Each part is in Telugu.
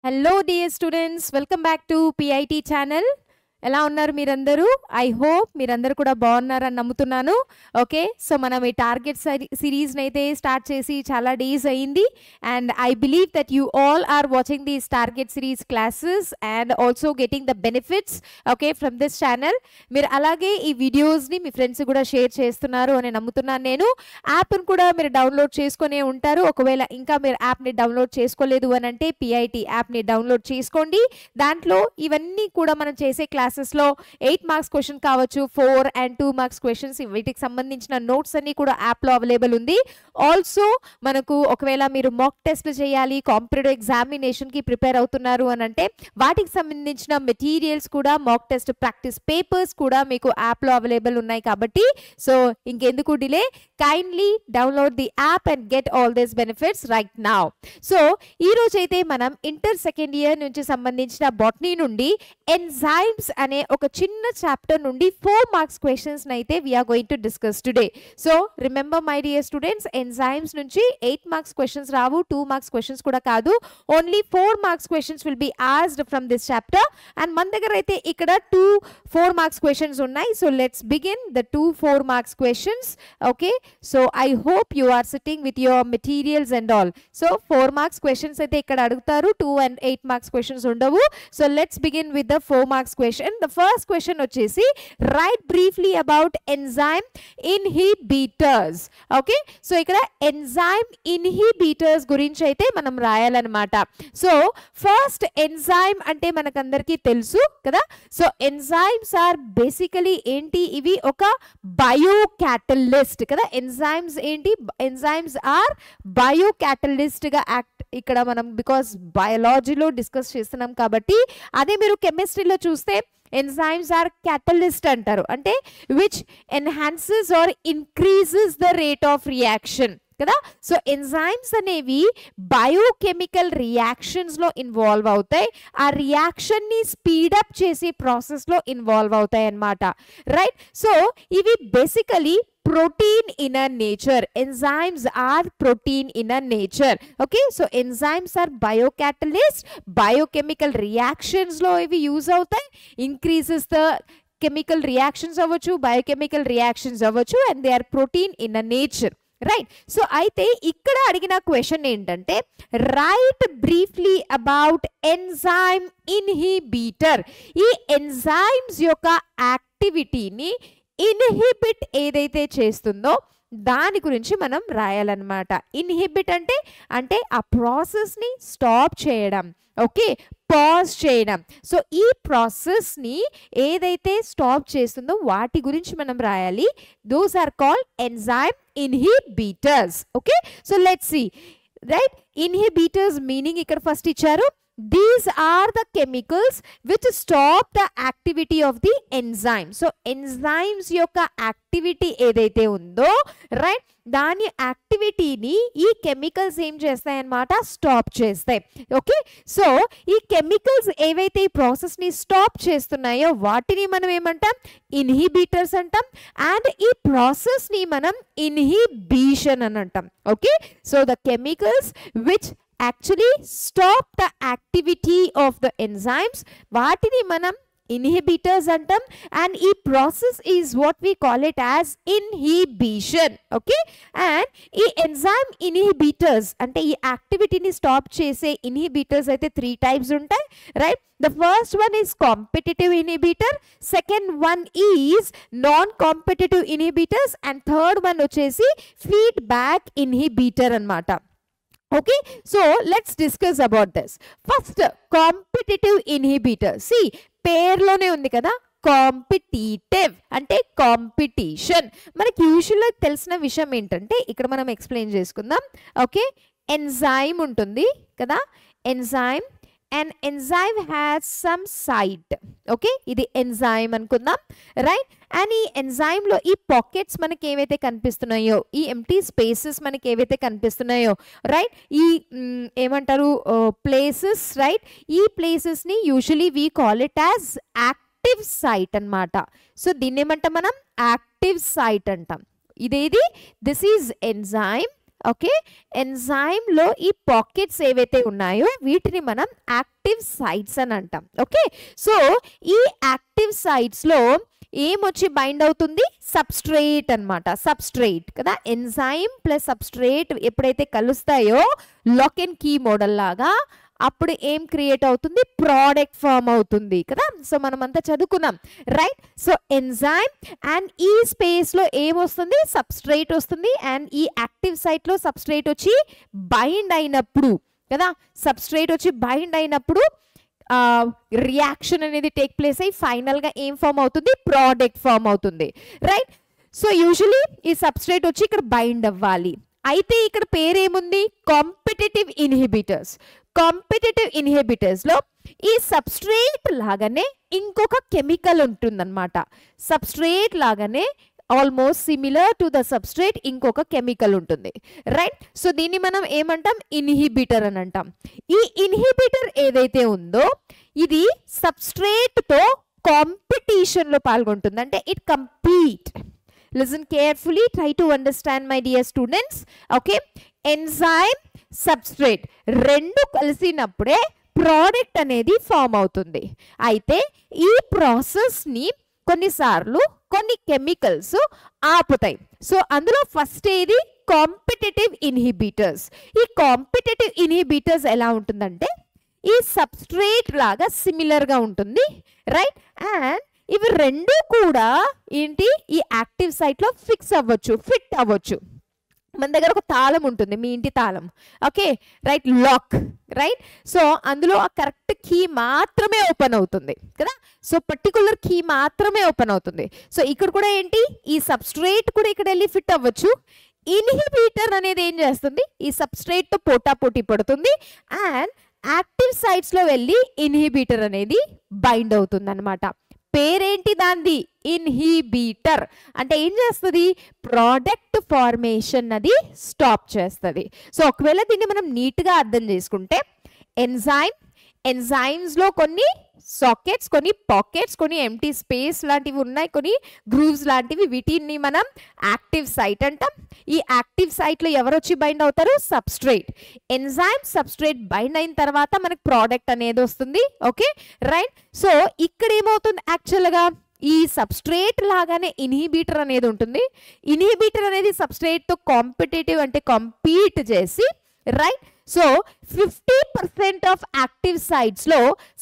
Hello dear students, welcome back to PIT channel. ఎలా ఉన్నారు మీరందరూ? ఐ హోప్ మీరందరూ కూడా బాగున్నారని నమ్ముతున్నాను. ఓకే, సో మనం ఈ టార్గెట్ సిరీస్ని అయితే స్టార్ట్ చేసి చాలా డేస్ అయింది and I believe that you all are watching these target series classes and also getting the benefits okay from this channel. మీరు అలాగే ఈ వీడియోస్ని మీ ఫ్రెండ్స్ కూడా షేర్ చేస్తున్నారు అని నమ్ముతున్నాను నేను. యాప్ను కూడా మీరు డౌన్లోడ్ చేసుకునే ఉంటారు. ఒకవేళ ఇంకా మీరు యాప్ని డౌన్లోడ్ చేసుకోలేదు అని అంటే పిఐటి యాప్ని డౌన్లోడ్ చేసుకోండి. దాంట్లో ఇవన్నీ కూడా మనం చేసే క్లాసెస్లో 8 మార్క్స్ క్వశ్చన్ కావచ్చు, 4 and 2 మార్క్స్ క్వశ్చన్స్, వీటికి సంబంధించిన నోట్స్ అన్ని కూడా యాప్లో అవైలబుల్ ఉంది. ఆల్సో మనకు ఒకవేళ మీరు మాక్ టెస్ట్లు చేయాలి, కాంపిటేటివ్ ఎగ్జామినేషన్కి ప్రిపేర్ అవుతున్నారు అని అంటే వాటికి సంబంధించిన మెటీరియల్స్ కూడా, మాక్ టెస్ట్ ప్రాక్టీస్ పేపర్స్ కూడా మీకు యాప్లో అవైలబుల్ ఉన్నాయి. కాబట్టి సో ఇంకెందుకు delay, kindly download the app and get all these benefits right now. So ఈ రోజైతే మనం ఇంటర్ సెకండ్ ఇయర్ నుంచి సంబంధించిన బాటనీ నుండి ఎంజైమ్స్ అనే ఒక చిన్న చాప్టర్ నుండి 4 మార్క్స్ క్వశ్చన్స్ అయితే we're going to discuss today. So remember my dear students, enzymes నుంచి 8 మార్క్స్ క్వశ్చన్స్ రావు, 2 మార్క్స్ క్వశ్చన్స్ కూడా కాదు, only 4 marks questions will be asked from this chapter. And మన దగ్గర అయితే ఇక్కడ 4 మార్క్స్ క్వశ్చన్స్ ఉన్నాయి. So let's begin the 4 marks questions. Okay, so I hope you are sitting with your materials and all. So 4 marks questions అయితే ఇక్కడ అడుగుతారు, 2 and 8 మార్క్స్ క్వశ్చన్స్ ఉండవు. So let's begin with the 4 marks question. The first question వచ్చేసి write briefly about enzyme inhibitors. Okay, so ఇక్కడ ఎంజైమ్ ఇన్హిబిటర్స్ గురించి అయితే మనం రాయాలన్నమాట. సో ఫస్ట్ ఎంజైమ్ అంటే మనకందరికీ తెలుసు కదా. సో ఎంజైమ్స్ ఆర్ బేసికలీ ఏంటి, ఇవి ఒక బయో క్యాటలిస్ట్ కదా. ఎంజైమ్స్ ఏంటి, ఎంజైమ్స్ ఆర్ బయో క్యాటలిస్ట్ గా యాక్ట్. ఇక్కడ మనం బికాస్ బయాలజీలో డిస్కస్ చేస్తున్నాం కాబట్టి, అదే మీరు కెమిస్ట్రీలో చూస్తే ఎంజైమ్స్ ఆర్ క్యాటలిస్ట్ అంటారు, అంటే which enhances or increases the rate of reaction కదా. సో ఎంజైమ్స్ అనేవి బయోకెమికల్ రియాక్షన్స్లో ఇన్వాల్వ్ అవుతాయి, ఆ రియాక్షన్ని స్పీడప్ చేసే ప్రాసెస్లో ఇన్వాల్వ్ అవుతాయి అన్నమాట. రైట్, సో ఇవి basically protein in a nature. Enzymes are protein in a nature. Okay, so enzymes are biocatalysts, biochemical reactions lo ivi use avutayi, increases the chemical reactions avvachu, biochemical reactions avvachu, and they are protein in a nature. Right, so అయితే ఇక్కడ అడిగిన క్వశ్చన్ ఏంటంటే right briefly about enzyme inhibitor. ఈ ఎంజైమ్స్ యొక్క యాక్టివిటీని ఇన్హిబిట్ ఏదైతే చేస్తుందో దాని గురించి మనం రాయాలన్నమాట. ఇన్హిబిట్ అంటే ఆ ప్రాసెస్ని స్టాప్ చేయడం, ఓకే, పాజ్ చేయడం. సో ఈ ప్రాసెస్ని ఏదైతే స్టాప్ చేస్తుందో వాటి గురించి మనం రాయాలి. Those are called enzyme inhibitors. Okay, so let's see. Right, inhibitors meaning ఇక్కడ ఫస్ట్ ఇచ్చారు. These are the chemicals which stop the activity of the enzyme. So enzymes యొక్క యాక్టివిటీ ఏదైతే ఉందో రైట్, దాని యాక్టివిటీని ఈ కెమికల్స్ ఏం చేస్తాయి అన్నమాట, స్టాప్ చేస్తాయి. ఓకే, సో ఈ కెమికల్స్ ఏవైతే ఈ ప్రాసెస్ని స్టాప్ చేస్తున్నాయో వాటిని మనం ఏమంటాం, ఇన్హిబిటర్స్ అంటాం. అండ్ ఈ ప్రాసెస్ని మనం ఇన్హిబిషన్ అని అంటాం. Okay, so the chemicals which actually stop the activity of the enzymes, వాటిని మనం inhibitors అంటాం. అండ్ ఈ process is what we call it as inhibition. Okay, and ఈ ఎంజైమ్ ఇన్హిబిటర్స్ అంటే ఈ యాక్టివిటీని స్టాప్ చేసే ఇన్హిబిటర్స్ అయితే 3 టైప్స్ ఉంటాయి. Right, the first one is competitive inhibitor, second one is non competitive inhibitors, and third one వచ్చేసి ఫీడ్బ్యాక్ ఇన్హిబిటర్ అన్నమాట. Okay, so let's discuss about this. First, competitive inhibitor. See, పేర్లోనే ఉంది కదా, కాంపిటీటివ్ అంటే కాంపిటీషన్. మనకి యూజువల్గా తెలిసిన విషయం ఏంటంటే ఇక్కడ మనం ఎక్స్ప్లెయిన్ చేసుకుందాం. ఓకే, ఎంజైమ్ ఉంటుంది కదా, enzyme and enzyme has some site. Okay, ఇది ఎంజైమ్ అనుకుందాం. రైట్, అండ్ ఈ ఎంజైమ్లో ఈ పాకెట్స్ మనకి ఏవైతే కనిపిస్తున్నాయో, ఈ ఎంటీ స్పేసెస్ మనకి ఏవైతే కనిపిస్తున్నాయో రైట్, ఈ ఏమంటారు ప్లేసెస్. రైట్, ఈ ప్లేసెస్ని usually we call it as active site అన్నమాట. సో దీన్ని ఏమంటాం మనం, యాక్టివ్ సైట్ అంటాం. ఇదేది, దిస్ ఈజ్ ఎంజైమ్. ఓకే, ఎంజైమ్లో ఈ పాకెట్స్ ఏవైతే ఉన్నాయో వీటిని మనం యాక్టివ్ సైట్స్ అని అంటాం. ఓకే, సో ఈ యాక్టివ్ సైట్స్లో ఏమొచ్చి బైండ్ అవుతుంది? సబ్స్ట్రేట్ అన్నమాట. సబ్స్ట్రేట్ కదా, ఎంజైమ్ ప్లస్ సబ్స్ట్రేట్ ఎప్పుడైతే కలుస్తాయో లాక్ అండ్ కీ మోడల్ లాగా అప్పుడు ఏం క్రియేట్ అవుతుంది? ప్రోడక్ట్ ఫామ్ అవుతుంది కదా. సో మనమంతా చదువుకున్నాం, రైట్? సో ఎంజైమ్ అండ్ ఈ స్పేస్లో ఏమొస్తుంది? సబ్స్ట్రేట్ వస్తుంది. అండ్ ఈ యాక్టివ్ సైట్లో సబ్స్ట్రేట్ వచ్చి బైండ్ అయినప్పుడు కదా, సబ్స్ట్రేట్ వచ్చి బైండ్ అయినప్పుడు రియాక్షన్ అనేది టేక్ ప్లేస్ అయ్యి ఫైనల్గా ఏం ఫామ్ అవుతుంది? ప్రోడక్ట్ ఫామ్ అవుతుంది, రైట్? సో యూజువలీ ఈ సబ్స్ట్రేట్ వచ్చి ఇక్కడ బైండ్ అవ్వాలి. అయితే ఇక్కడ పేరేముంది? Competitive inhibitors. కాంపిటేటివ్ ఇన్హిబిటర్స్లో ఈ సబ్స్ట్రేట్ లాగానే ఇంకొక కెమికల్ ఉంటుందన్నమాట. సబ్స్ట్రేట్ లాగానే almost similar to the substrate ఇంకొక కెమికల్ ఉంటుంది, రైట్? సో దీన్ని మనం ఏమంటాం? ఇన్హిబిటర్ అని అంటాం. ఈ ఇన్హిబిటర్ ఏదైతే ఉందో ఇది సబ్స్ట్రేట్తో కాంపిటీషన్లో పాల్గొంటుంది. అంటే it compete. Listen carefully, try to understand my dear students. Okay, enzyme substrate రెండు కలిసినప్పుడే ప్రోడక్ట్ అనేది ఫామ్ అవుతుంది. అయితే ఈ ప్రాసెస్ని కొన్నిసార్లు కొన్ని కెమికల్స్ ఆపుతాయి. సో అందులో ఫస్ట్ ఏది? Competitive inhibitors. ఈ కాంపిటేటివ్ ఇన్హిబిటర్స్ ఎలా ఉంటుందంటే ఈ సబ్స్ట్రేట్ లాగా సిమిలర్గా ఉంటుంది, రైట్? అండ్ ఇవి రెండు కూడా ఏంటి? ఈ యాక్టివ్ సైట్లో ఫిట్ అవ్వచ్చు. మన దగ్గర ఒక తాళం ఉంటుంది, మీ ఇంటి తాళం, okay, right? Lock, right? So అందులో ఆ కరెక్ట్ కీ మాత్రమే ఓపెన్ అవుతుంది కదా. సో పర్టికులర్ కీ మాత్రమే ఓపెన్ అవుతుంది. సో ఇక్కడ కూడా ఏంటి? ఈ సబ్స్ట్రేట్ కూడా ఇక్కడ వెళ్ళి ఫిట్ అవ్వచ్చు. ఇన్హిబిటర్ అనేది ఏం చేస్తుంది? ఈ సబ్స్ట్రేట్తో పోటాపోటీ పడుతుంది అండ్ యాక్టివ్ సైట్స్లో వెళ్ళి ఇన్హిబిటర్ అనేది బైండ్ అవుతుంది అనమాట. పేరేంటి దాంది? ఇన్హిబిటర్. అంటే ఏం చేస్తుంది? ప్రోడక్ట్ ఫార్మేషన్ అది స్టాప్ చేస్తుంది. సో ఒకవేళ దీన్ని మనం నీట్గా అర్థం చేసుకుంటే ఎంజైమ్స్లో కొన్ని సాకెట్స్, కొన్ని పాకెట్స్, కొన్ని ఎంటీ స్పేస్ లాంటివి ఉన్నాయి, కొన్ని గ్రూవ్స్ లాంటివి. వీటిని మనం యాక్టివ్ సైట్ అంటాం. ఈ యాక్టివ్ సైట్లో ఎవరు వచ్చి బైండ్ అవుతారు? సబ్స్ట్రేట్. ఎంజైమ్ సబ్స్ట్రేట్ బైండ్ అయిన తర్వాత మనకు ప్రోడక్ట్ అనేది వస్తుంది, ఓకే, రైట్? సో ఇక్కడ ఏమవుతుంది? యాక్చువల్గా ఈ సబ్స్ట్రేట్ లాగానే ఇన్హిబిటర్ అనేది ఉంటుంది. ఇన్హిబిటర్ అనేది సబ్స్ట్రేట్తో కాంపిటేటివ్ అంటే కంపీట్ చేసి, రైట్? సో 50% ఆఫ్ యాక్టివ్ సైట్స్లో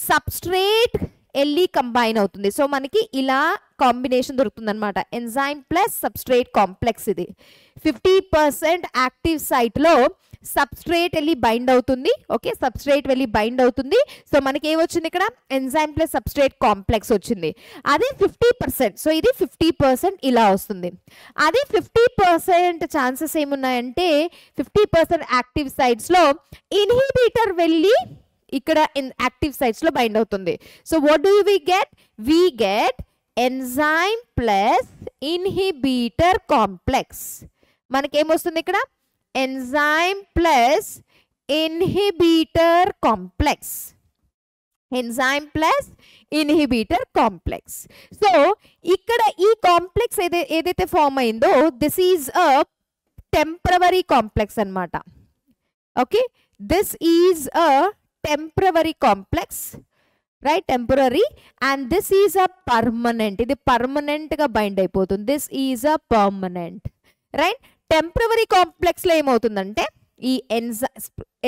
సబ్స్ట్రేట్ వెళ్ళి కంబైన్ అవుతుంది. సో మనకి ఇలా కాంబినేషన్ దొరుకుతుంది అనమాట, ఎంజైమ్ ప్లస్ సబ్స్ట్రేట్ కాంప్లెక్స్. ఇది 50% యాక్టివ్ సైట్లో సబ్స్ట్రేట్ వెళ్ళి బైండ్ అవుతుంది, ఓకే, సబ్స్ట్రేట్ వెళ్ళి బైండ్ అవుతుంది. సో మనకి ఏమొచ్చింది ఇక్కడ? ఎంజైమ్ ప్లస్ సబ్స్ట్రేట్ కాంప్లెక్స్ వచ్చింది. అదే 50%. సో ఇది 50% ఇలా వస్తుంది. అదే 50% ఛాన్సెస్ ఏమున్నాయంటే 50% యాక్టివ్ సైట్స్లో ఇన్హిబిటర్ వెళ్ళి ఇక్కడ యాక్టివ్ సైట్స్లో బైండ్ అవుతుంది. So what do we get? We get enzyme plus inhibitor complex. మనకేమొస్తుంది ఇక్కడ? Enzyme plus inhibitor complex. Enzyme plus inhibitor complex. So ఇక్కడ ఈ కాంప్లెక్స్ ఏదైతే ఫామ్ అయిందో this is a temporary complex అన్నమాట, okay. This is a temporary complex, right? Temporary. And this is a permanent. ఇది పర్మనెంట్గా బైండ్ అయిపోతుంది. This is a permanent, right? Temporary కాంప్లెక్స్లో ఏమవుతుందంటే ఈ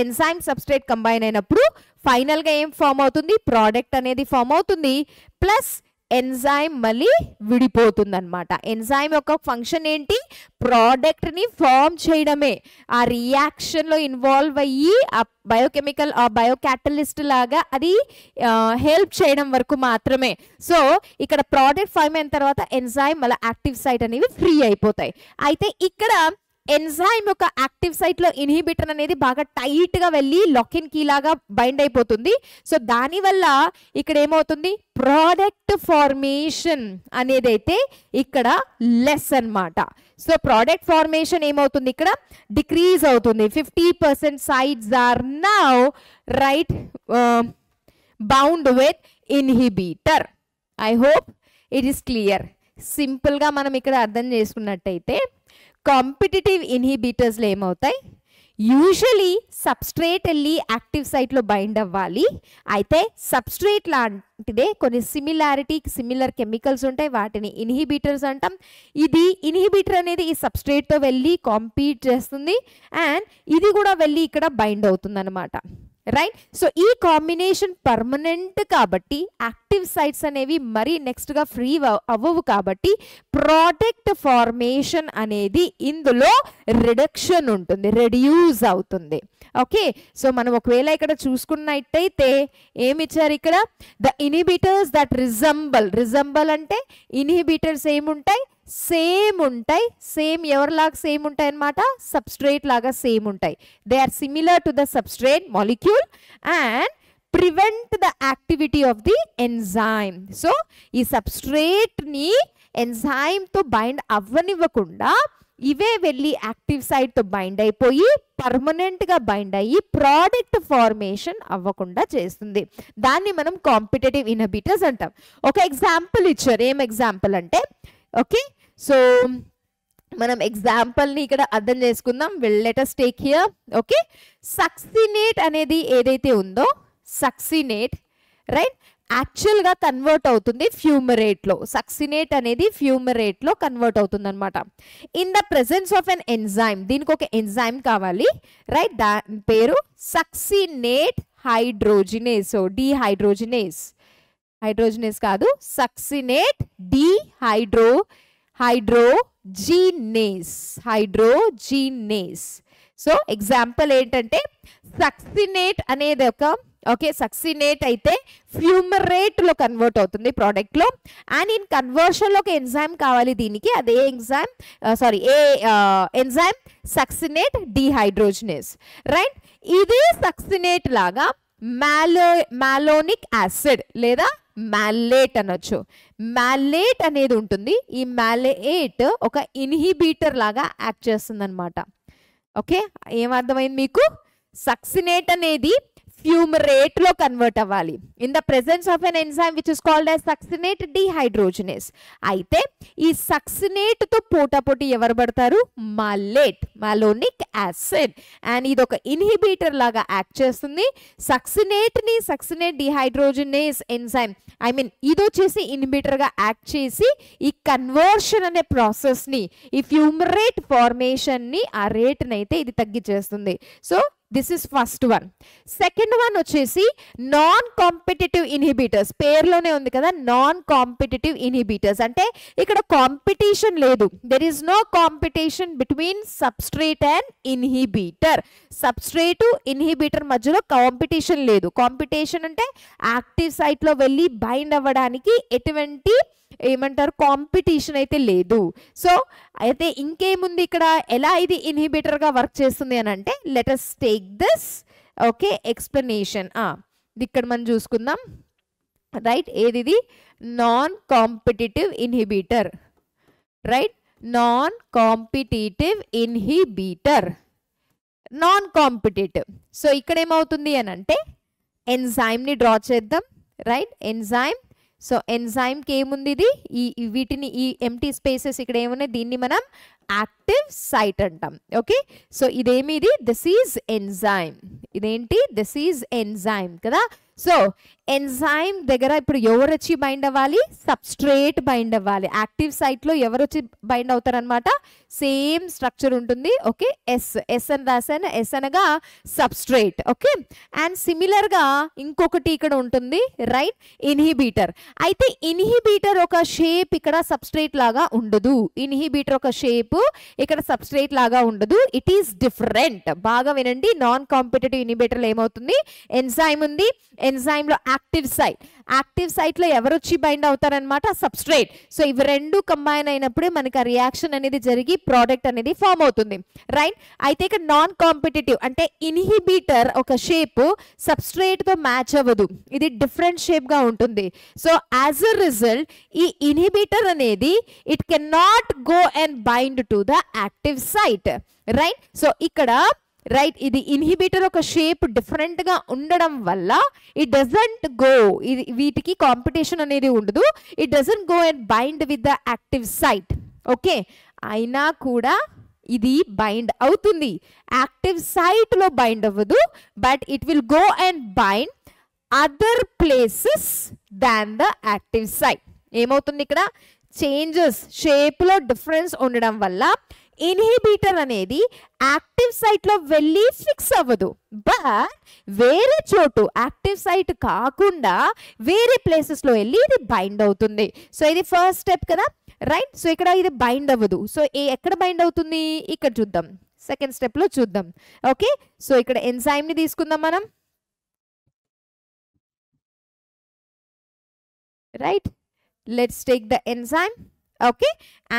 ఎంజైమ్ సబ్స్ట్రేట్ కంబైన్ అయినప్పుడు ఫైనల్గా ఏం ఫామ్ అవుతుంది? ప్రోడక్ట్ అనేది ఫామ్ అవుతుంది. ప్లస్ ఎంజైమ్ మళ్ళీ విడిపోతుంది అనమాట. ఎంజైమ్ యొక్క ఫంక్షన్ ఏంటి? ప్రోడక్ట్ని ఫామ్ చేయడమే. ఆ రియాక్షన్లో ఇన్వాల్వ్ అయ్యి ఆ బయోకెమికల్ ఆ బయోకాటలిస్ట్ లాగా అది హెల్ప్ చేయడం వరకు మాత్రమే. సో ఇక్కడ ప్రోడక్ట్ ఫామ్ అయిన తర్వాత ఎంజైమ్ మళ్ళీ యాక్టివ్ సైట్ అనేవి ఫ్రీ అయిపోతాయి. అయితే ఇక్కడ ఎంజైమ్ యొక్క యాక్టివ్ సైట్లో ఇన్హిబిటర్ అనేది బాగా టైట్గా వెళ్ళి లాక్ అండ్ కీ లాగా బైండ్ అయిపోతుంది. సో దానివల్ల ఇక్కడ ఏమవుతుంది? ప్రోడక్ట్ ఫార్మేషన్ అనేది అయితే ఇక్కడ లెస్ అన్నమాట. సో ప్రోడక్ట్ ఫార్మేషన్ ఏమవుతుంది? ఇక్కడ డిక్రీజ్ అవుతుంది. 50% sites are now right bound with inhibitor. I hope it is clear. సింపుల్గా మనం ఇక్కడ అర్థం చేసుకున్నట్టయితే కాంపిటిటివ్ ఇన్హిబిటర్స్లో ఏమవుతాయి, యూజువలీ సబ్స్ట్రేట్ వెళ్ళి యాక్టివ్ సైట్లో బైండ్ అవ్వాలి. అయితే సబ్స్ట్రేట్ లాంటిదే కొన్ని సిమిలర్ కెమికల్స్ ఉంటాయి, వాటిని ఇన్హిబిటర్స్ అంటాం. ఇది ఇన్హిబిటర్ అనేది ఈ సబ్స్ట్రేట్తో వెళ్ళి కాంపీట్ చేస్తుంది అండ్ ఇది కూడా వెళ్ళి ఇక్కడ బైండ్ అవుతుంది అనమాట. రైట్. సో ఈ కాంబినేషన్ పర్మనెంట్ కాబట్టి యాక్టివ్ సైట్స్ అనేవి మరీ నెక్స్ట్గా ఫ్రీ అవ్వవు కాబట్టి ప్రోడక్ట్ ఫార్మేషన్ అనేది ఇందులో రిడక్షన్ ఉంటుంది, రెడ్యూస్ అవుతుంది. ఓకే. సో మనం ఒకవేళ ఇక్కడ చూసుకున్నట్టయితే ఏమి ఇచ్చారు ఇక్కడ, ద ఇన్హిబిటర్స్ దట్ రిజంబల్ అంటే ఇన్హిబిటర్స్ ఏముంటాయి, సేమ్ ఉంటాయి. సేమ్ ఎవరిలాగా సేమ్ ఉంటాయి అన్నమాట, సబ్స్ట్రేట్ లాగా సేమ్ ఉంటాయి. They are similar to the substrate molecule and prevent the activity of the enzyme. So ఈ సబ్స్ట్రేట్ని ఎంజైమ్తో బైండ్ అవ్వనివ్వకుండా ఇవే వెళ్ళి యాక్టివ్ సైట్తో బైండ్ అయిపోయి పర్మనెంట్గా బైండ్ అయ్యి ప్రోడక్ట్ ఫార్మేషన్ అవ్వకుండా చేస్తుంది. దాన్ని మనం కాంపిటేటివ్ ఇన్హిబిటర్స్ అంటాం. ఒక ఎగ్జాంపుల్ ఇచ్చారు. ఏం ఎగ్జాంపుల్ అంటే, ఓకే, సో మనం ఎగ్జాంపుల్ని ఇక్కడ అర్థం చేసుకుందాం. Let us take here. Okay, succinate అనేది ఏదైతే ఉందో, సక్సినేట్ రైట్ యాక్చువల్గా కన్వర్ట్ అవుతుంది ఫ్యూమరేట్లో. సక్సినేట్ అనేది ఫ్యూమరేట్లో కన్వర్ట్ అవుతుంది అనమాట. In the presence of an enzyme, దీనికి ఒక ఎంజైమ్ కావాలి రైట్, దాని పేరు succinate hydrogenase. So dehydrogenase, hydrogenase కాదు, సక్సినేట్ హైడ్రోజినేస్. సో ఎగ్జాంపుల్ ఏంటంటే సక్సినేట్ అనేది ఓకే, సక్సినేట్ అయితే ఫ్యూమరేట్లో కన్వర్ట్ అవుతుంది ప్రోడక్ట్లో అండ్ ఇన్ కన్వర్షన్లో ఒక ఎంజైమ్ కావాలి దీనికి. అదే ఎంజైమ్ సక్సినేట్ డిహైడ్రోజినేస్ రైట్. ఇదే సక్సినేట్ లాగా మాలోనిక్ యాసిడ్ లేదా మ్యాలేట్ అనొచ్చు. మ్యాలేట్ అనేది ఉంటుంది. ఈ మ్యాలేట్ ఒక ఇన్హిబిటర్ లాగా యాక్ట్ చేస్తుంది అనమాట. ఓకే, ఏమర్థమైంది మీకు? సక్సినేట్ అనేది ఫ్యూమరేట్లో కన్వర్ట్ అవ్వాలి in the presence of an enzyme which is called as succinate dehydrogenase. అయితే ఈ సక్సినేట్తో పోటాపోటీ ఎవరు పడతారు? మాలోనిక్ యాసిడ్. అండ్ ఇది ఒక ఇన్హిబిటర్ లాగా యాక్ట్ చేస్తుంది. సక్సినేట్ డిహైడ్రోజినేస్ ఎంజైమ్ ఇది వచ్చేసి ఇన్హిబిటర్గా యాక్ట్ చేసి ఈ కన్వర్షన్ అనే ప్రాసెస్ని, ఈ ఫ్యూమరేట్ ఫార్మేషన్ని, ఆ రేట్ని అయితే ఇది తగ్గించేస్తుంది. So this is first one. Second one వచ్చేసి నాన్ కాంపిటేటివ్ ఇన్హిబిటర్స్. పేర్లోనే ఉంది కదా, నాన్ కాంపిటేటివ్ ఇన్హిబిటర్స్ అంటే ఇక్కడ కాంపిటీషన్ లేదు. There is no competition between substrate and inhibitor. Substrate inhibitor మధ్యలో కాంపిటీషన్ లేదు. కాంపిటీషన్ అంటే యాక్టివ్ సైట్లో వెళ్ళి బైండ్ అవ్వడానికి ఎటువంటి కాంపిటీషన్ అయితే లేదు. సో అయితే ఇంకేముంది ఇక్కడ, ఎలా ఇది ఇన్హిబిటర్గా వర్క్ చేస్తుంది అని అంటే, let us take this okay explanation. ఇక్కడ మనం చూసుకుందాం రైట్. ఏది? Non competitive inhibitor right. Non competitive inhibitor, non competitive. So ఇక్కడ ఏమవుతుంది అని అంటే, ఎంజైమ్ని డ్రా చేద్దాం రైట్. ఎంజైమ్. సో ఎంజైమ్కి ఏముంది, ఇది వీటిని ఈ ఎంటీ స్పేసెస్ ఇక్కడ ఏమున్నాయి, దీన్ని మనం యాక్టివ్ సైట్ అంటాం. ఓకే, సో ఇదేమిది, దిస్ ఈజ్ ఎంజైమ్. ఇదేంటి, దిస్ ఈజ్ ఎంజైమ్ కదా. సో ఎంజైమ్ దగ్గర ఇప్పుడు ఎవరు వచ్చి బైండ్ అవ్వాలి? సబ్స్ట్రేట్ బైండ్ అవ్వాలి. యాక్టివ్ సైట్లో ఎవరు వచ్చి బైండ్ అవుతారనమాట? సేమ్ స్ట్రక్చర్ ఉంటుంది. ఓకే, ఎస్ అని రాశాను. ఎస్ అనగా సబ్స్ట్రేట్. ఓకే, అండ్ సిమిలర్గా ఇంకొకటి ఇక్కడ ఉంటుంది రైట్, ఇన్హిబిటర్. అయితే ఇన్హిబిటర్ ఒక షేప్ ఇక్కడ సబ్స్ట్రేట్ లాగా ఉండదు. ఇన్హిబిటర్ ఒక షేప్ ఇక్కడ సబ్స్ట్రేట్ లాగా ఉండదు. It is different. బాగా వినండి. నాన్ కాంపిటేటివ్ ఇన్హిబిటర్లో ఏమవుతుంది, ఎంజైమ్ ఉంది. ఎంజైమ్లో యాక్టివ్ సైట్లో ఎవరు వచ్చి బైండ్ అవుతారనమాట? సబ్స్ట్రేట్. సో ఇవి రెండు కంబైన్ అయినప్పుడే మనకి ఆ రియాక్షన్ అనేది జరిగి ప్రోడక్ట్ అనేది ఫామ్ అవుతుంది రైట్. అయితే ఇక్కడ నాన్ కాంపిటేటివ్ అంటే ఇన్హిబిటర్ ఒక షేప్ సబ్స్ట్రేట్తో మ్యాచ్ అవ్వదు. ఇది డిఫరెంట్ షేప్గా ఉంటుంది. సో యాజ్ అ రిజల్ట్ ఈ ఇన్హిబిటర్ అనేది it can not go and bind to the active site right. So ఇక్కడ రైట్, ఇది ఇన్హిబిటర్ ఒక షేప్ డిఫరెంట్గా ఉండడం వల్ల ఇట్ డజంట్ గో, ఇది వీటికి కాంపిటీషన్ అనేది ఉండదు. It doesn't go and bind with the active site. Okay, అయినా కూడా ఇది బైండ్ అవుతుంది. యాక్టివ్ సైట్లో బైండ్ అవ్వదు, but it will go and bind other places than the active site. ఏమవుతుంది ఇక్కడ చేంజెస్ షేప్లో డిఫరెన్స్ ఉండడం వల్ల ఇన్హిబిటర్ అనేది యాక్టివ్ సైట్లో వెళ్ళి ఫిక్స్ అవ్వదు, బట్ వేరే చోటు యాక్టివ్ సైట్ కాకుండా వేరే ప్లేసెస్లో వెళ్ళి ఇది బైండ్ అవుతుంది. సో ఇది ఫస్ట్ స్టెప్ కదా, రైట్. సో ఇక్కడ ఇది బైండ్ అవ్వదు. సో ఎక్కడ బైండ్ అవుతుంది ఇక్కడ చూద్దాం, సెకండ్ స్టెప్లో చూద్దాం. ఓకే, సో ఇక్కడ ఎంజైమ్ని తీసుకుందాం మనం, right. Let's take the enzyme. Okay,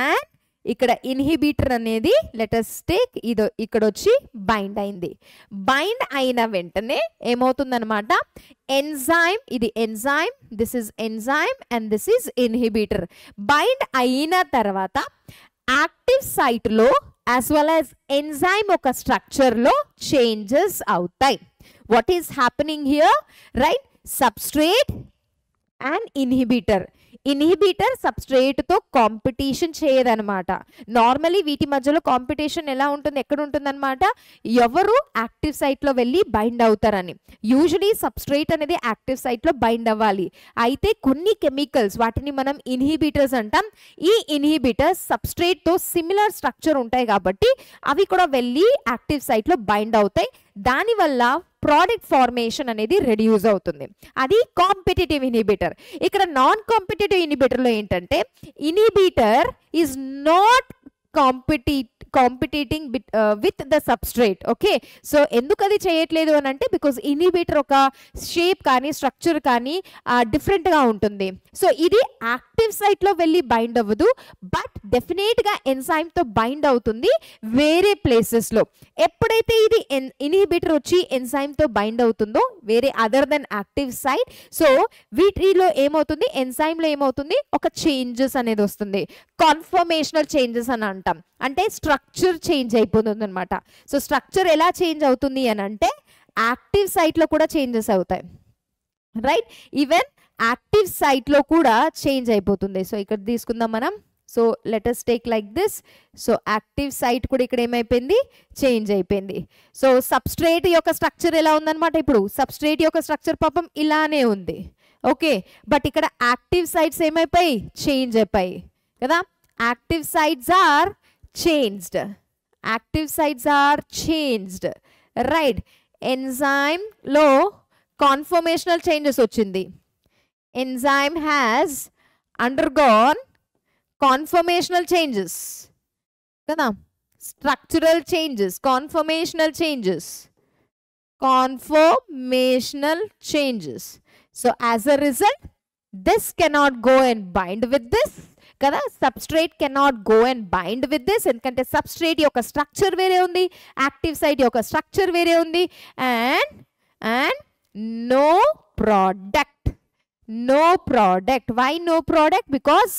and ఇక్కడ ఇన్హిబిటర్ అనేది లెటస్ టేక్ ఇదో ఇక్కడ వచ్చి బైండ్ అయింది. బైండ్ అయిన వెంటనే ఏమవుతుందన్నమాట, ఎంజైమ్, ఇది enzyme, this is enzyme and this is inhibitor. Bind అయిన తర్వాత యాక్టివ్ సైట్లో యాజ్ వెల్ యాజ్ ఎంజైమ్ ఒక స్ట్రక్చర్లో చేంజెస్ అవుతాయి. What is happening here, right? Substrate and inhibitor. Inhibitor సబ్స్ట్రేట్తో కాంపిటీషన్ చేయదనమాట. నార్మలీ వీటి మధ్యలో కాంపిటీషన్ ఎలా ఉంటుంది, ఎక్కడ ఉంటుందన్నమాట, ఎవరు యాక్టివ్ సైట్లో వెళ్ళి బైండ్ అవుతారని. యూజువలీ సబ్స్ట్రేట్ అనేది యాక్టివ్ సైట్లో బైండ్ అవ్వాలి. అయితే కొన్ని కెమికల్స్ వాటిని మనం ఇన్హిబిటర్స్ అంటాం. ఈ ఇన్హిబిటర్స్ సబ్స్ట్రేట్తో సిమిలర్ స్ట్రక్చర్ ఉంటాయి కాబట్టి అవి కూడా వెళ్ళి యాక్టివ్ సైట్లో బైండ్ అవుతాయి. దానివల్ల ప్రోడక్ట్ ఫార్మేషన్ అనేది రెడ్యూస్ అవుతుంది. అది కాంపిటేటివ్ ఇన్హిబిటర్. ఇక్కడ నాన్ కాంపిటేటివ్ ఇన్హిబిటర్లో ఏంటంటే inhibitor is not competing with the substrate. Okay, so ఎందుకు అది చేయట్లేదు అని అంటే బికాజ్ ఇన్హిబిటర్ ఒక షేప్ కానీ స్ట్రక్చర్ కానీ డిఫరెంట్గా ఉంటుంది. సో ఇది యాక్టివ్ సైట్లో వెళ్ళి బైండ్ అవ్వదు, బట్ డెఫినెట్గా ఎంజైమ్తో బైండ్ అవుతుంది వేరే ప్లేసెస్లో. ఎప్పుడైతే ఇది ఇన్హిబిటర్ వచ్చి ఎంజైమ్తో బైండ్ అవుతుందో వేరే other than active site, so వీటిలో ఏమవుతుంది, ఎంజైమ్లో ఏమవుతుంది, ఒక చేంజెస్ అనేది వస్తుంది. కాన్ఫర్మేషనల్ చేంజెస్ అని అంటాం, అంటే స్ట్రక్చర్ చేంజ్ అయిపోతుంది అనమాట. సో స్ట్రక్చర్ ఎలా చేంజ్ అవుతుంది అని అంటే యాక్టివ్ సైట్లో కూడా చేంజెస్ అవుతాయి, రైట్? ఈవెన్ యాక్టివ్ సైట్లో కూడా చేంజ్ అయిపోతుంది. సో ఇక్కడ తీసుకుందాం మనం. So let us take like this. So active site కూడా ఇక్కడ ఏమైపోయింది, చేంజ్ అయిపోయింది. సో సబ్స్ట్రేట్ యొక్క స్ట్రక్చర్ ఎలా ఉందన్నమాట, ఇప్పుడు సబ్స్ట్రేట్ యొక్క స్ట్రక్చర్ పాపం ఇలానే ఉంది. ఓకే, బట్ ఇక్కడ యాక్టివ్ సైట్స్ ఏమైపోయి, చేంజ్ అయిపోయి కదా. Active sites are changed. Active sites are changed, right? Enzyme లో conformational changes వచ్చింది. Enzyme has undergone conformational changes కదా, structural changes, conformational changes. So as a result this cannot go and bind with this కదా, substrate cannot go and bind with this. ఎందుకంటే సబ్స్ట్రేట్ యొక్క స్ట్రక్చర్ వేరే ఉంది, యాక్టివ్ సైట్ యొక్క స్ట్రక్చర్ వేరే ఉంది. And no product. Why no product? Because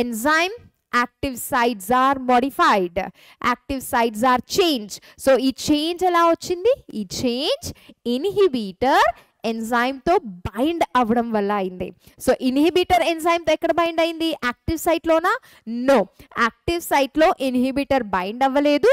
enzyme active sites are modified, active sites are changed. So ఈ చేంజ్ ఎలా వచ్చింది, ఈ చేంజ్ ఇన్హిబిటర్ ఎంజైమ్తో బైండ్ అవ్వడం వల్ల అయింది. సో ఇన్హిబిటర్ ఎంజైమ్తో ఎక్కడ బైండ్ అయింది, యాక్టివ్ సైట్లోనా? నో, యాక్టివ్ సైట్లో ఇన్హిబిటర్ బైండ్ అవ్వలేదు.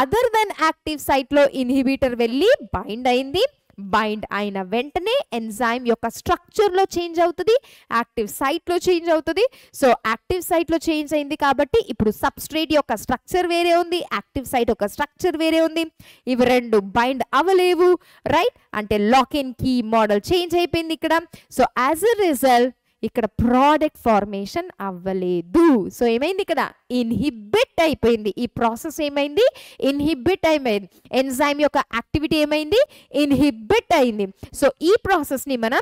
అదర్ దెన్ యాక్టివ్ సైట్లో ఇన్హిబిటర్ వెళ్ళి బైండ్ అయింది. బైండ్ అయిన వెంటనే ఎంజైమ్ యొక్క స్ట్రక్చర్లో చేంజ్ అవుతుంది, యాక్టివ్ సైట్లో చేంజ్ అవుతుంది. సో యాక్టివ్ సైట్లో చేంజ్ అయింది కాబట్టి ఇప్పుడు సబ్స్ట్రేట్ యొక్క స్ట్రక్చర్ వేరే ఉంది, యాక్టివ్ సైట్ యొక్క స్ట్రక్చర్ వేరే ఉంది. ఇవి రెండు బైండ్ అవ్వలేవు, రైట్? అంటే lock in key model change అయిపోయింది ఇక్కడ. సో యాజ్ ఎ రిజల్ట్ ఇక్కడ ప్రోడక్ట్ ఫార్మేషన్ అవ్వలేదు. సో ఏమైంది, ఇక్కడ ఇన్హిబిట్ అయిపోయింది. ఈ ప్రాసెస్ ఏమైంది, ఇన్హిబిట్ అయిపోయింది. ఎంజైమ్ యొక్క యాక్టివిటీ ఏమైంది, ఇన్హిబిట్ అయింది. సో ఈ ప్రాసెస్ని మనం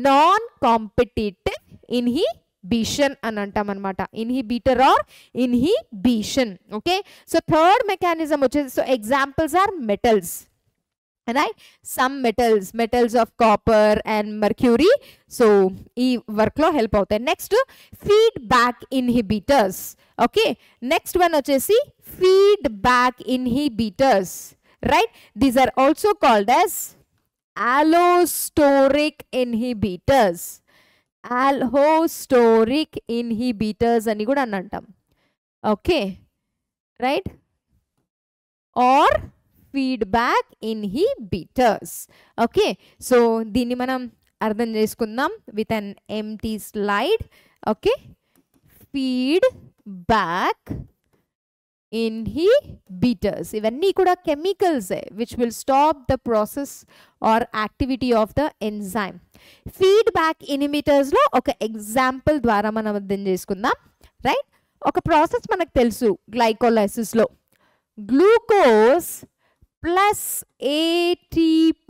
నాన్ కాంపిటీటివ్ ఇన్హిబిషన్ అని అంటాం అనమాట. Inhibitor or inhibition. Okay, so third mechanism వచ్చేసి, so examples are metals, right? Some metals of copper and mercury. So ee work lo help avutayi. Next, feedback inhibitors. Okay, next one vachesi feedback inhibitors, right? These are also called as allosteric inhibitors. Allosteric inhibitors ani kuda anantam. Okay, right? or feedback inhibitors. Okay, so దీన్ని మనం అర్థం చేసుకుందాం with an empty slide. Okay, feedback inhibitors ఇవన్నీ కూడా chemicals which will stop the process or activity of the enzyme. Feedback inhibitors లో ఒక ఎగ్జాంపుల్ ద్వారా మనం అర్థం చేసుకుందాం. రైట్, ఒక ప్రాసెస్ మనకు తెలుసు గ్లైకోలైసిస్ లో glucose plus ATP,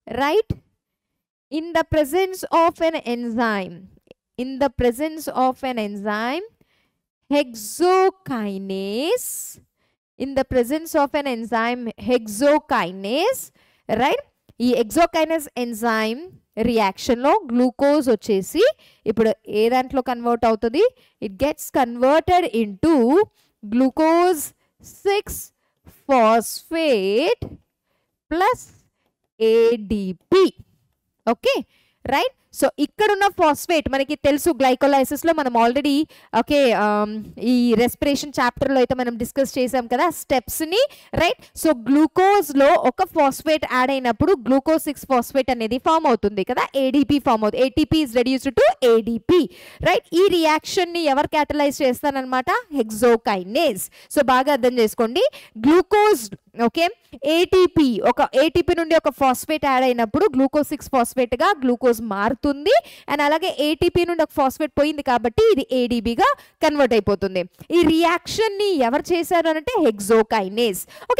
right, in the presence of an enzyme, hexokinase, right, ఈ ఎగ్జోకైనేస్ ఎంజైమ్ రియాక్షన్ లో గ్లూకోజ్ వచ్చేసి ఇప్పుడు ఏ దాంట్లో కన్వర్ట్ అవుతుంది, it gets converted into glucose 6-phosphate plus ADP. Okay, right. So ఇక్కడున్న ఫాస్ఫేట్ మనకి తెలుసు గ్లైకోలైసిస్ లో మనం ఆల్రెడీ ఓకే ఈ రెస్పిరేషన్ చాప్టర్ లో అయితే మనం డిస్కస్ చేసాం కదా స్టెప్స్ ని, రైట్. సో గ్లూకోజ్ లో ఒక ఫాస్ఫేట్ యాడ్ అయినప్పుడు గ్లూకోజ్ 6-phosphate అనేది ఫామ్ అవుతుంది కదా, ADP ఫామ్ అవుతుంది. ATP is reduced to ADP, right. ఈ రియాక్షన్ ని ఎవరు క్యాటలైజ్ చేస్తారనమాట, హెక్సోకైనేస్. సో బాగా అర్థం చేసుకోండి, గ్లూకోజ్ ఓకే ATP నుండి ఒక ఫాస్ఫేట్ యాడ్ అయినప్పుడు గ్లూకోజ్ 6-phosphate గా గ్లూకోజ్ మారుతుంది. అండ్ అలాగే ATP నుండి ఒక ఫాస్ఫేట్ పోయింది కాబట్టి ఇది ADP గా కన్వర్ట్ అయిపోతుంది. ఈ రియాక్షన్ ని ఎవరు చేశారు అంటే హెక్సోకైనేస్. ఒక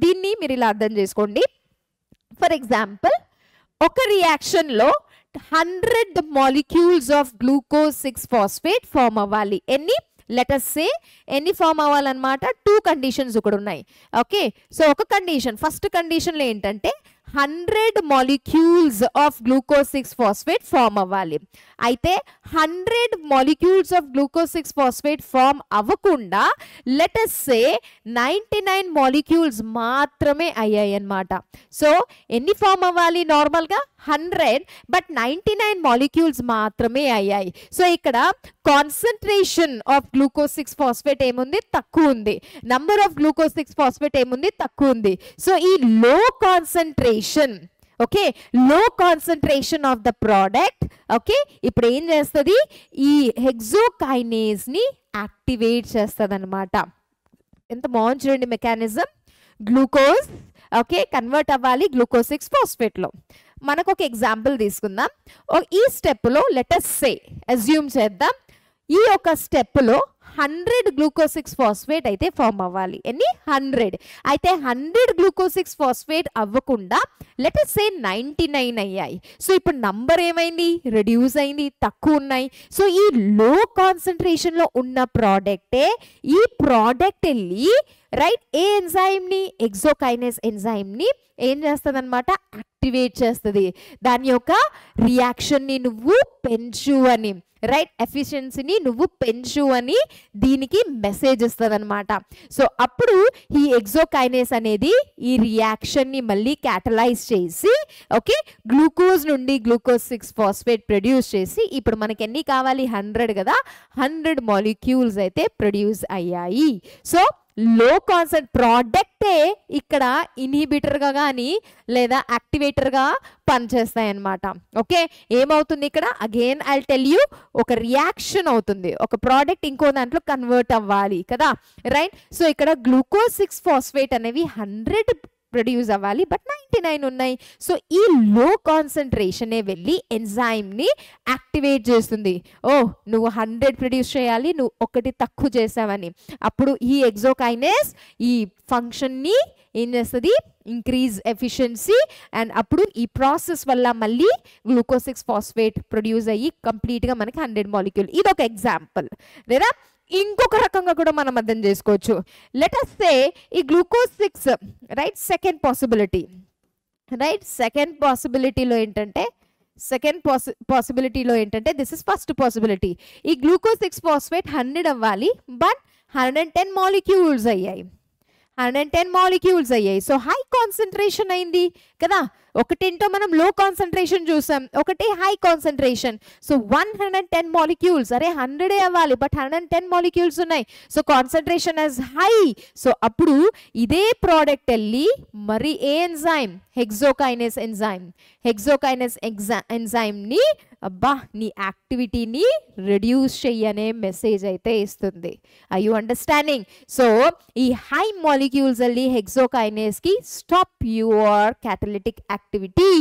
దీన్ని మీరు ఇలా అర్థం చేసుకోండి. ఫర్ ఎగ్జాంపుల్, ఒక రియాక్షన్ లో 100 molecules of glucose 6-phosphate form అవ్వాలి. let us say ఎన్ని ఫామ్ అవ్వాలన్నమాట, 2 కండిషన్స్ ఇక్కడ ఉన్నాయి. ఓకే, సో ఒక కండిషన్, ఫస్ట్ కండిషన్ లో ఏంటంటే 100 molecules of glucose 6-phosphate form అవ్వాలి. అయితే 100 molecules of glucose 6-phosphate form అవ్వకుండా let us say 99 molecules మాత్రమే అయ్యాయి అన్నమాట. సో ఎన్ని ఫామ్ అవ్వాలి, నార్మల్గా 100, బట్ 99 molecules మాత్రమే అయ్యాయి. సో ఇక్కడ కాన్సన్ట్రేషన్ ఆఫ్ గ్లూకోజ్ 6-phosphate ఏముంది, తక్కువ ఉంది. నంబర్ ఆఫ్ గ్లూకోజ్ 6-phosphate ఏముంది, తక్కువ ఉంది. సో ఈ లో కాన్సన్ట్రేషన్, ఓకే, లో concentration of the product, okay, ఇప్పుడు ఏం చేస్తుంది, ఈ హెక్సోకైనేస్ ని యాక్టివేట్ చేస్తుంది అనమాట. ఎంత బాగుంది చూడండి మెకానిజం. గ్లూకోజ్ ఓకే కన్వర్ట్ అవ్వాలి గ్లూకోజ్ 6-phosphate లో. మనకు ఒక ఎగ్జాంపుల్ తీసుకుందాం. ఈ స్టెప్ లో లెట్ us సే అజ్యూమ్ చేద్దాం, ఈ ఒక స్టెప్ లో 100 గ్లూకోజ్ 6-phosphate అయితే ఫామ్ అవ్వాలి. 100. అయితే 100 గ్లూకోజ్ 6-phosphate అవ్వకుండా లెట్ us సే 99 అయ్యాయి. సో ఇప్పుడు నంబర్ ఏమైంది, రెడ్యూస్ అయింది, తక్కువ ఉన్నాయి. సో ఈ లో కాన్సన్ట్రేషన్ లో ఉన్న ప్రోడక్టే ఈ ప్రోడక్ట్ వెళ్ళి రైట్ ఏ ఎంజైమ్ ని, ఎగ్జోకైనేస్ ఎంజైమ్ ని ఏం చేస్తుంది అనమాట, యాక్టివేట్ చేస్తుంది. దాని యొక్క రియాక్షన్ ని నువ్వు పెంచు అని, రైట్, ఎఫిషియన్సీని నువ్వు పెంచు అని దీనికి మెసేజ్ ఇస్తుంది అనమాట. సో అప్పుడు ఈ ఎగ్జోకైనేస్ అనేది ఈ రియాక్షన్ ని మళ్ళీ క్యాటలైజ్ చేసి ఓకే గ్లూకోజ్ నుండి గ్లూకోజ్ 6-phosphate ప్రొడ్యూస్ చేసి ఇప్పుడు మనకి ఎన్ని కావాలి, 100 కదా, 100 molecules అయితే ప్రొడ్యూస్ అయ్యాయి. సో లో కాన్సెంట్ ప్రోడక్టే ఇక్కడ ఇన్హిబిటర్గా కానీ లేదా యాక్టివేటర్గా పనిచేస్తాయి అన్నమాట. ఓకే, ఏమవుతుంది ఇక్కడ, అగైన్ ఐ టెల్ యూ, ఒక రియాక్షన్ అవుతుంది, ఒక ప్రోడక్ట్ ఇంకో దాంట్లో కన్వర్ట్ అవ్వాలి కదా, రైట్. సో ఇక్కడ గ్లూకోజ్ 6-phosphate అనేవి 100 ప్రొడ్యూస్ అవ్వాలి, బట్ 99 ఉన్నాయి. సో ఈ లో కాన్సన్ట్రేషనే వెళ్ళి ఎంజైమ్ని యాక్టివేట్ చేస్తుంది. ఓ నువ్వు 100 ప్రొడ్యూస్ చేయాలి, నువ్వు ఒకటి తక్కువ చేసావని. అప్పుడు ఈ ఎగ్జోకైనేస్ ఈ ఫంక్షన్ని ఏం చేస్తుంది, ఇంక్రీజ్ ఎఫిషియన్సీ. అండ్ అప్పుడు ఈ ప్రాసెస్ వల్ల మళ్ళీ గ్లూకోజ్ 6-phosphate ప్రొడ్యూస్ అయ్యి కంప్లీట్గా మనకి 100 molecule. ఇది ఒక ఎగ్జాంపుల్. లేదా ఇంకొక రకంగా కూడా మనం అర్థం చేసుకోవచ్చు. లెట్ us సే ఈ glucose 6 right second possibility, right second పాసిబిలిటీలో ఏంటంటే దిస్ ఇస్ ఫస్ట్ పాసిబిలిటీ. ఈ గ్లూకోజ్ 6-phosphate 100 అవ్వాలి, బట్ 110 molecules అయ్యాయి. 110 molecules అయ్యాయి. సో హై కాన్సన్ట్రేషన్ అయింది కదా, ఒకటేంటో మనం లో కాన్సన్ట్రేషన్ చూసాం, ఒకటి హై కాన్సన్ట్రేషన్. సో 110 మాలిక్యూల్స్, అరే 100 అవ్వాలి బట్ 110 మాలిక్యూల్స్ ఉన్నాయి. So concentration is high. So అప్పుడు ఇదే ప్రోడక్ట్ వెళ్ళి మరి ఏ ఎంజైమ్, హెక్సోకైనేస్ ఎంజైమ్, హెక్సోకైనేస్ ఎంజైమ్ని అబ్బా నీ యాక్టివిటీని రెడ్యూస్ చెయ్యనే మెసేజ్ అయితే ఇస్తుంది. I you understanding? సో ఈ హై మాలిక్యూల్స్ వెళ్ళి హెక్సోకైనేస్కి stop your catalytic activity,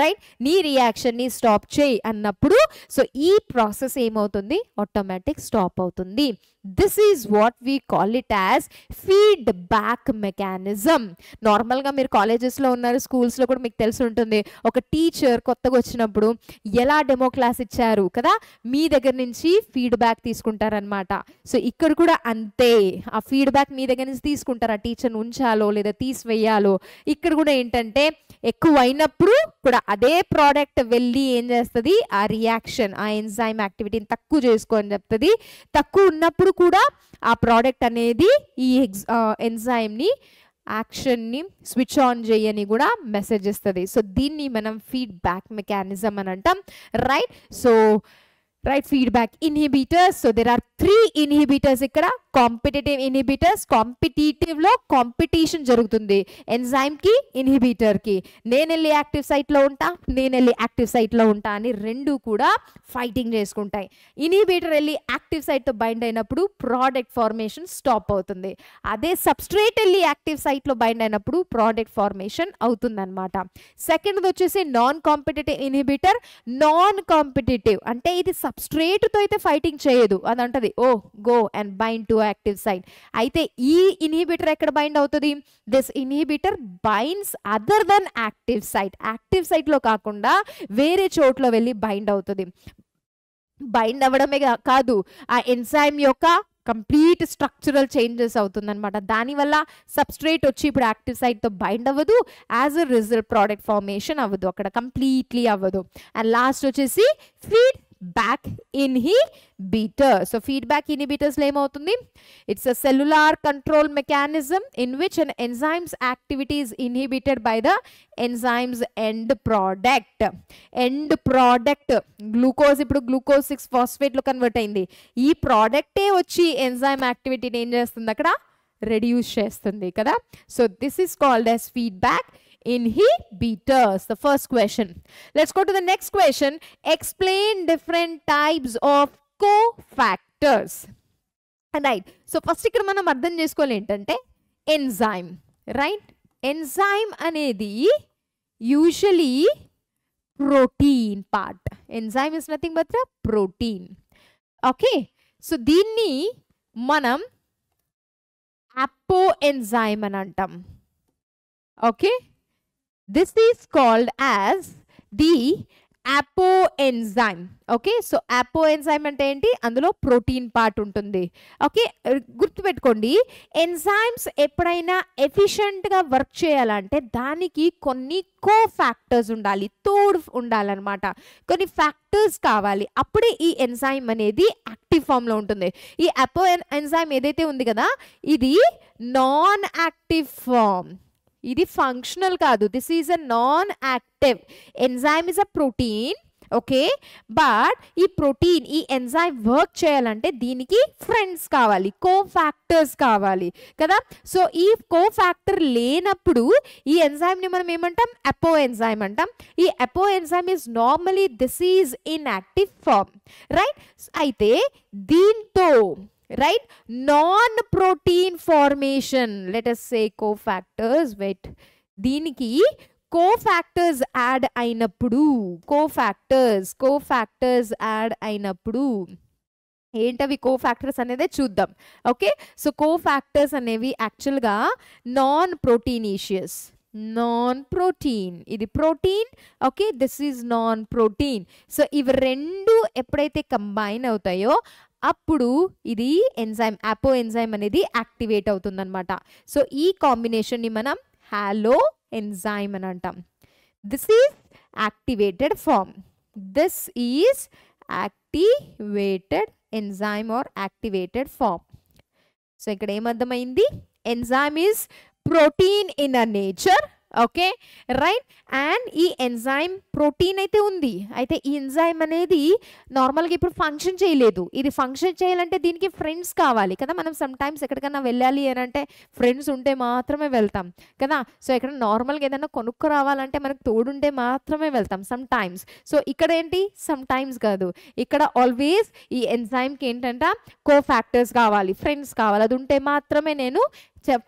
right, నీ రియాక్షన్ని స్టాప్ చేయి అన్నప్పుడు సో ఈ ప్రాసెస్ ఏమవుతుంది, ఆటోమేటిక్ స్టాప్ అవుతుంది. This is what we call it as feedback mechanism. నార్మల్గా మీరు కాలేజెస్లో ఉన్నారు, స్కూల్స్లో కూడా మీకు తెలిసి ఉంటుంది, ఒక టీచర్ కొత్తగా వచ్చినప్పుడు ఎలా డెమో క్లాస్ ఇచ్చారు కదా, మీ దగ్గర నుంచి ఫీడ్బ్యాక్ తీసుకుంటారనమాట. సో ఇక్కడ కూడా అంతే, ఆ ఫీడ్బ్యాక్ మీ దగ్గర నుంచి తీసుకుంటారు, ఆ టీచర్ని ఉంచాలో లేదా తీసివేయాలో. ఇక్కడ కూడా ఏంటంటే ఎక్కువ అయినప్పుడు కూడా అదే ప్రోడక్ట్ వెళ్ళి ఏం చేస్తుంది, ఆ రియాక్షన్, ఆ ఎంజైమ్ యాక్టివిటీని తక్కువ చేసుకో అని చెప్తుంది. తక్కువ ఉన్నప్పుడు కూడా ఆ ప్రోడక్ట్ అనేది ఈ ఎంజైమ్ని యాక్షన్ని స్విచ్ ఆన్ చేయని కూడా మెసేజ్ ఇస్తుంది. సో దీన్ని మనం ఫీడ్బ్యాక్ మెకానిజం అని అంటాం, right. So right, feedback inhibitors. So there are 3 inhibitors ఇక్కడ. కాంపిటేటివ్ ఇన్హిబిటర్స్, కాంపిటేటివ్లో కాంపిటీషన్ జరుగుతుంది ఎంజైమ్కి ఇన్హిబిటర్కి. నేను వెళ్ళి యాక్టివ్ సైట్లో ఉంటా, నేను వెళ్ళి యాక్టివ్ సైట్లో ఉంటా అని రెండు కూడా ఫైటింగ్ చేసుకుంటాయి. ఇన్హిబిటర్ వెళ్ళి యాక్టివ్ సైట్తో బైండ్ అయినప్పుడు ప్రోడక్ట్ ఫార్మేషన్ స్టాప్ అవుతుంది. అదే సబ్స్ట్రేట్ వెళ్ళి యాక్టివ్ సైట్లో బైండ్ అయినప్పుడు ప్రోడక్ట్ ఫార్మేషన్ అవుతుందన్నమాట. సెకండ్ది వచ్చేసి non competitive inhibitor. Non competitive అంటే ఇది సబ్స్ట్రేట్తో అయితే ఫైటింగ్ చేయదు, అది అంటది ఓ go and bind to active site. అయితే ఈ ఇన్హిబిటర్ ఎక్కడ బైండ్ అవుతుంది, this inhibitor binds other than active site. Active సైట్లో కాకుండా వేరే చోట్ల వెళ్ళి బైండ్ అవుతుంది. బైండ్ అవ్వడమే కాదు, ఆ ఎంజైమ్ యొక్క కంప్లీట్ స్ట్రక్చరల్ చేంజెస్ అవుతుందన్నమాట. దానివల్ల సబ్స్ట్రేట్ వచ్చి ఇప్పుడు యాక్టివ్ సైట్తో బైండ్ అవ్వదు, as a result product formation అవ్వదు, అక్కడ కంప్లీట్లీ అవ్వదు. అండ్ లాస్ట్ వచ్చేసి ఫీడ్బ్యాక్ ఇన్హిబిటర్. సో ఫీడ్బ్యాక్ ఇన్హిబిటర్స్లో ఏమవుతుంది, it's a cellular control mechanism in which an enzymes activity is inhibited by the enzymes end product. End product glucose ఇప్పుడు గ్లూకోజ్ 6 ఫాస్ఫేట్లో కన్వర్ట్ అయింది. ఈ ప్రోడక్టే వచ్చి ఎంజైమ్ యాక్టివిటీని ఏం చేస్తుంది, అక్కడ రెడ్యూస్ చేస్తుంది కదా. So this is called as feedback inhibitors. The first question. Let's go to the next question. Explain different types of cofactors. Right. So first ఇక్కడ మనం అర్థం చేసుకోవాలి ఏంటంటే ఎంజైమ్, రైట్. ఎంజైమ్ అనేది usually protein part. Enzyme is nothing but protein. Okay, so దీన్ని మనం అపో ఎంజైమ్ అని అంటాం. Okay, this is called as the apoenzyme. Okay, so apoenzyme అంటే ఏంటి, అందులో ప్రోటీన్ పార్ట్ ఉంటుంది. ఓకే, గుర్తుపెట్టుకోండి, ఎంజైమ్స్ ఎప్పుడైనా ఎఫిషియెంట్గా వర్క్ చేయాలంటే దానికి కొన్ని కోఫాక్టర్స్ ఉండాలి, తోడు ఉండాలన్నమాట. కొన్ని ఫ్యాక్టర్స్ కావాలి, అప్పుడే ఈ ఎంజైమ్ అనేది యాక్టివ్ ఫామ్లో ఉంటుంది. ఈ అపోఎంజైమ్ ఏదైతే ఉంది కదా, ఇది నాన్ యాక్టివ్ ఫామ్, ఇది ఫంక్షనల్ కాదు. This is a non active enzyme, is a protein. Okay, but ఈ ప్రోటీన్, ఈ ఎంజైమ్ వర్క్ చేయాలంటే దీనికి ఫ్రెండ్స్ కావాలి, కోఫాక్టర్స్ కావాలి కదా. సో ఈ కోఫాక్టర్ లేనప్పుడు ఈ ఎంజైమ్ని మనం ఏమంటాం, అపో ఎంజైమ్ అంటాం. ఈ apo enzyme is normally this is inactive form, right. అయితే దీంతో right, non-protein formation, let us say cofactors, wait, దీనికి కోఫాక్టర్స్ యాడ్ అయినప్పుడు, కోఫాక్టర్స్ యాడ్ అయినప్పుడు ఏంటవి కోఫాక్టర్స్ అనేది చూద్దాం. ఓకే, సో కోఫాక్టర్స్ అనేవి యాక్చువల్గా నాన్ ప్రోటీనీషియస్, నాన్ ప్రోటీన్, ఇది protein. Okay, this is non protein. So ఇవి రెండు ఎప్పుడైతే కంబైన్ అవుతాయో అప్పుడు ఇది ఎంజైమ్, అపో ఎంజైమ్ అనేది యాక్టివేట్ అవుతుందన్నమాట. సో ఈ కాంబినేషన్ని మనం హాలో ఎంజైమ్ అని అంటాం. This is activated form, this is activated enzyme or activated form. So ఇక్కడ ఏమర్థమైంది, enzyme is protein in a nature. Okay right. And ఈ ఎంజైమ్ ప్రోటీన్ అయితే ఉంది, అయితే ఈ ఎంజైమ్ అనేది నార్మల్గా ఇప్పుడు ఫంక్షన్ చేయలేదు. ఇది ఫంక్షన్ చేయాలంటే దీనికి ఫ్రెండ్స్ కావాలి కదా. మనం సమ్ టైమ్స్ ఎక్కడికైనా వెళ్ళాలి అని అంటే ఫ్రెండ్స్ ఉంటే మాత్రమే వెళ్తాం కదా. సో ఇక్కడ నార్మల్గా ఏదైనా కొనుక్కు రావాలంటే మనకు తోడుంటే మాత్రమే వెళ్తాం సమ్ టైమ్స్. సో ఇక్కడ ఏంటి సమ్ టైమ్స్ కాదు, ఇక్కడ ఆల్వేస్ ఈ ఎంజైమ్కి ఏంటంట కో ఫ్యాక్టర్స్ కావాలి, ఫ్రెండ్స్ కావాలి, అది ఉంటే మాత్రమే నేను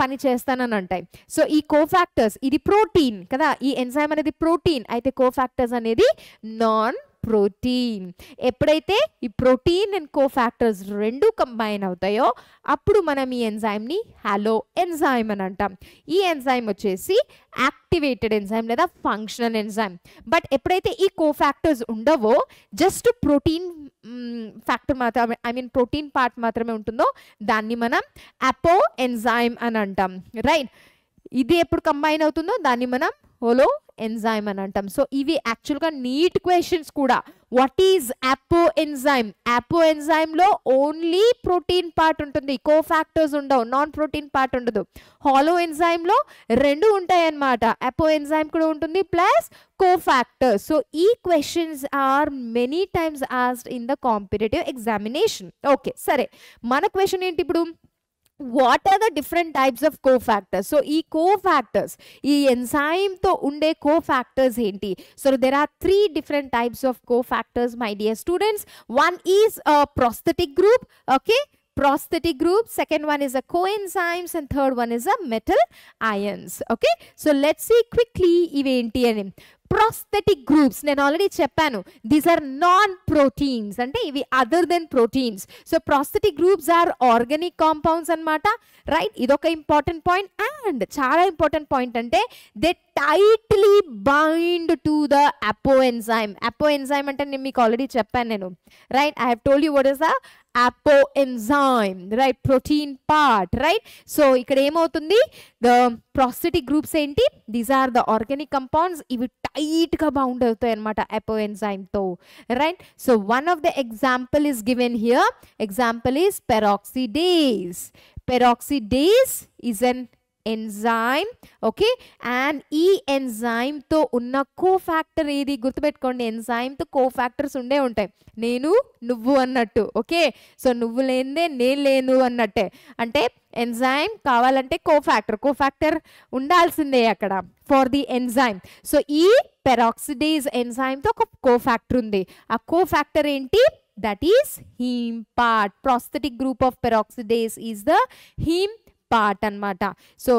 పని చేస్తానని అంటాయి. సో ఈ కోఫాక్టర్స్ ఇది ప్రోటీన్ కదా, ఈ ఎంజైమ్ అనేది ప్రోటీన్, అయితే కోఫాక్టర్స్ అనేది నాన్ ప్రోటీన్. ఎప్పుడైతే ఈ ప్రోటీన్ అండ్ కోఫాక్టర్స్ రెండు కంబైన్ అవుతాయో అప్పుడు మనం ఈ ఎంజైమ్ని హాలో ఎంజైమ్ అని అంటాం. ఈ ఎంజైమ్ వచ్చేసి యాక్టివేటెడ్ ఎంజైమ్ లేదా ఫంక్షనల్ ఎంజైమ్. బట్ ఎప్పుడైతే ఈ కోఫాక్టర్స్ ఉండవో జస్ట్ ప్రోటీన్ ఫ్యాక్టర్ మాత్రమే, ఐ మీన్ ప్రోటీన్ పార్ట్ మాత్రమే ఉంటుందో దాన్ని మనం అపో ఎంజైమ్ అని అంటాం రైట్. ఇది ఎప్పుడు కంబైన్ అవుతుందో దాన్ని మనం హోలో ఎంజైమ్ అని అంటాం. సో ఇవి యాక్చువల్గా నీట్ క్వశ్చన్స్ కూడా. What is apo enzyme? Apo ఎంజైమ్లో ఓన్లీ ప్రోటీన్ పార్ట్ ఉంటుంది, కోఫాక్టర్స్ ఉండవు, నాన్ ప్రోటీన్ పార్ట్ ఉండదు. హాలో ఎంజైమ్లో రెండు ఉంటాయి అన్నమాట, అపో ఎంజైమ్ కూడా ఉంటుంది ప్లస్ కోఫాక్టర్స్. సో ఈ questions are many times asked in the competitive examination. Okay సరే, మన క్వశ్చన్ ఏంటి ఇప్పుడు, what are the different types of cofactors? So ఈ కోఫాక్టర్స్, ఈ ఎంజైమ్తో ఉండే కోఫాక్టర్స్ ఏంటి? So there are 3 different types of cofactors, my dear students. One is a prosthetic group, okay, prosthetic group. Second one is a coenzymes and third one is a metal ions. Okay, so let's see quickly ఇవేంటి అని. prosthetic groups నేను ఆల్రెడీ చెప్పాను, దీస్ ఆర్ నాన్ ప్రోటీన్స్, అంటే ఇవి other than proteins. So prosthetic groups are organic compounds అన్నమాట రైట్. ఇదొక ఇంపార్టెంట్ పాయింట్. అండ్ చాలా ఇంపార్టెంట్ పాయింట్ అంటే they tightly bind to the apo enzyme. Apo enzyme అంటే నేను మీకు ఆల్రెడీ చెప్పాను నేను right. I have told you what is the apo enzyme right, protein part right. So ఇక్కడ ఏమవుతుంది, ద prosthetic groups ఏంటి, these are the organic compounds, ఇవి టైట్గా బౌండ్ అవుతాయి అనమాట అపో ఎంజైమ్తో right. So one of the example is given here, example is peroxidase. Peroxidase is an enzyme okay. And ఈ ఎంజైమ్తో ఉన్న కోఫాక్టర్ ఏది గుర్తుపెట్టుకోండి, ఎంజైమ్తో కోఫాక్టర్స్ ఉండే ఉంటాయి, నేను నువ్వు అన్నట్టు ఓకే. సో నువ్వు లేనిదే నేను లేను అన్నట్టే, అంటే ఎంజైమ్ కావాలంటే కోఫాక్టర్ ఉండాల్సిందే అక్కడ ఫర్ ది ఎంజైమ్. సో ఈ పెరాక్సిడేస్ ఎంజైమ్తో ఒక కోఫాక్టర్ ఉంది, ఆ కోఫాక్టర్ ఏంటి, that is heme part. Prosthetic group of peroxidase is the heme part అన్నమాట. సో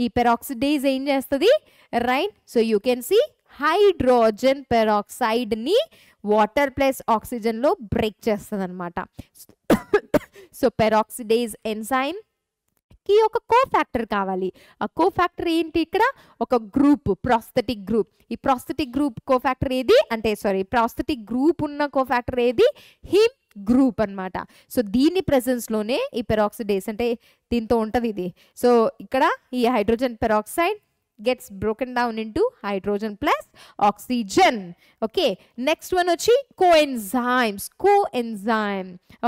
ఈ పెరాక్సిడేస్ ఏం చేస్తుంది right. So you can see hydrogen పెరాక్సైడ్ని వాటర్ ప్లస్ ఆక్సిజన్లో బ్రేక్ చేస్తుంది అనమాట. సో పెరాక్సిడేస్ ఎంజైమ్ కి ఒక కోఫాక్టర్ కావాలి, ఆ కోఫాక్టర్ ఏంటి, ఇక్కడ ఒక గ్రూప్, ప్రాస్థెటిక్ గ్రూప్. ఈ ప్రాస్థెటిక్ గ్రూప్ కోఫాక్టర్ ఏది అంటే ప్రాస్థెటిక్ గ్రూప్ ఉన్న కోఫాక్టర్ ఏది, హిమ్ గ్రూప్ అన్నమాట. సో దీని ప్రెసెన్స్లోనే ఈ పెరాక్సిడేస్ అంటే దీంతో ఉంటుంది ఇది. సో ఇక్కడ ఈ hydrogen peroxide gets broken down into hydrogen plus oxygen. Okay, next one వచ్చి coenzymes.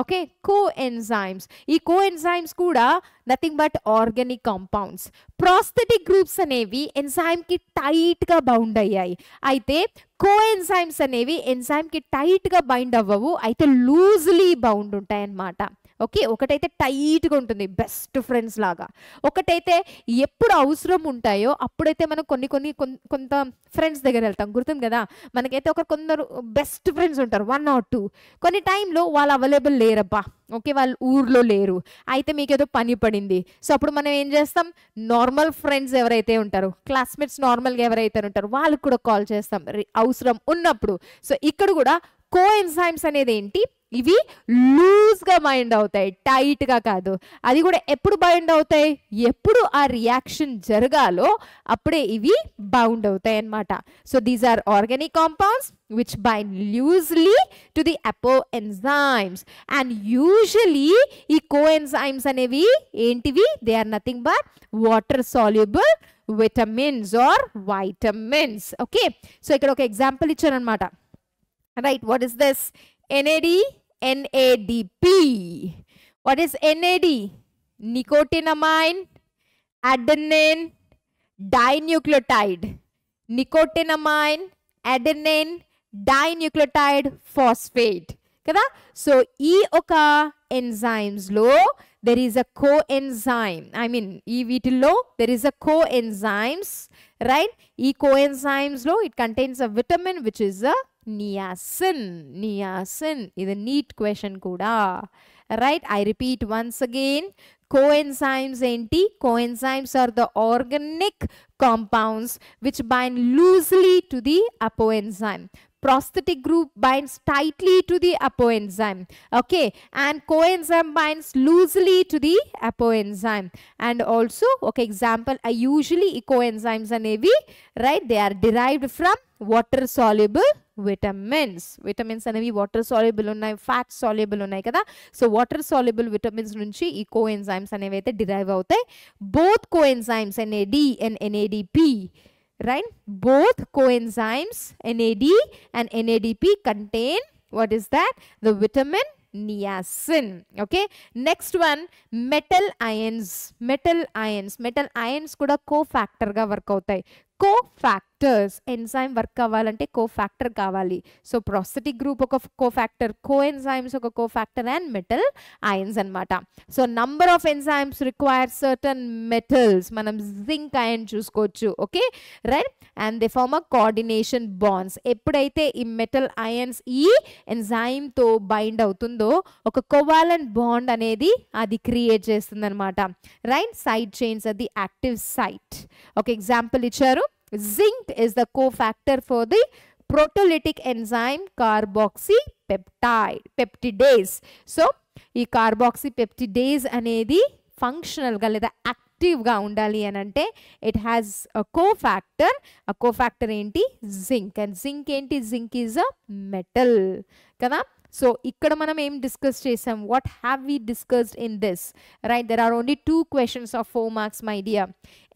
Okay, coenzymes. ఈ coenzymes కూడా nothing but organic compounds. Prosthetic groups అనేవి ఎంజైమ్ కి టైట్ గా బౌండ్ అయ్యాయి, అయితే కోఎన్జైమ్స్ అనేవి ఎంజైమ్ కి టైట్ గా బైండ్ అవ్వవు, అయితే లూజ్లీ బౌండ్ ఉంటాయి అన్నమాట. ఓకే, ఒకటైతే టైట్గా ఉంటుంది బెస్ట్ ఫ్రెండ్స్ లాగా, ఒకటైతే ఎప్పుడు అవసరం ఉంటాయో అప్పుడైతే మనం కొంత ఫ్రెండ్స్ దగ్గర వెళ్తాం, గుర్తుంది కదా మనకైతే కొందరు బెస్ట్ ఫ్రెండ్స్ ఉంటారు 1 or 2, కొన్ని టైంలో వాళ్ళు అవైలబుల్ లేరబ్బా, ఓకే వాళ్ళు ఊర్లో లేరు, అయితే మీకు ఏదో పని పడింది. సో అప్పుడు మనం ఏం చేస్తాం, నార్మల్ ఫ్రెండ్స్ ఎవరైతే ఉంటారో, క్లాస్మేట్స్ నార్మల్గా ఎవరైతే ఉంటారో వాళ్ళకి కూడా కాల్ చేస్తాం అవసరం ఉన్నప్పుడు. సో ఇక్కడ కూడా కోఎన్జైమ్స్ అనేది ఏంటి, ఇవి లూజ్గా బైండ్ అవుతాయి, టైట్గా కాదు. అది కూడా ఎప్పుడు బైండ్ అవుతాయి, ఎప్పుడు ఆ రియాక్షన్ జరగాలో అప్పుడే ఇవి బౌండ్ అవుతాయి అన్నమాట. So these are organic compounds which bind loosely to the apoenzymes, and usually ఈ coenzymes అనేవి ఏంటివి, they are nothing but water soluble vitamins or vitamins. Okay, so ఇక్కడ ఒక ఎగ్జాంపుల్ ఇచ్చాను అన్నమాట right. what is this, NADP. What is NAD? Nicotinamide, adenine, dinucleotide, nicotinamide, adenine, dinucleotide phosphate కదా. సో ఈ ఒక ఎంజైమ్స్లో there is a coenzyme, I mean ఈ వీటిల్లో there is a coenzymes, right? ఈ coenzymes లో it contains a vitamin which is a niacin. ఇది నీట్ క్వశ్చన్ కూడా, right? I repeat once again, coenzymes enti? Coenzymes are the organic compounds which bind loosely to the apoenzyme. Prosthetic group binds tightly to the apoenzyme, okay, and coenzyme binds loosely to the apoenzyme. And also, okay, example, usually coenzymes anevi, right, they are derived from water soluble vitamins అనేవి వాటర్ సాల్యుబుల్ ఉన్నాయి, ఫ్యాట్ సాల్యుబుల్ ఉన్నాయి కదా. సో వాటర్ సాల్యుబుల్ విటమిన్స్ నుంచి ఈ కోఎన్జైమ్స్ అనేవి అయితే డిరైవ్ అవుతాయి. Both coenzymes NAD and NADP, right? Both coenzymes NAD and NADP contain, what is that? The vitamin niacin. Okay, next one, metal ions kuda cofactor ga work avutayi. Cofactors, enzyme work kavalante cofactor kavali. So prosthetic group oka cofactor, coenzymes oka cofactor, and metal ions anamata. So number of enzymes require certain metals, manam zinc ion chuskochu, okay, right? And they form a coordination bonds. Eppudaithe ee metal ions ee enzyme to bind avutundo oka covalent bond anedi adi create chestundannamata, right? Side chains at the active site. Okay, example icharu, zinc is the cofactor for the proteolytic enzyme carboxypeptidase. So ఈ కార్బాక్సిపెప్టిడేస్ అనేది ఫంక్షనల్గా లేదా యాక్టివ్గా ఉండాలి అని అంటే ఇట్ హ్యాస్ అ కోఫాక్టర్. ఆ కోఫాక్టర్ ఏంటి? జింక్. అండ్ జింక్ ఏంటి? జింక్ ఈజ్ అ మెటల్ కదా. సో ఇక్కడ మనం ఏం డిస్కస్ చేసాం? What have we discussed in this, right? There are only 2 questions of 4 marks, my dear.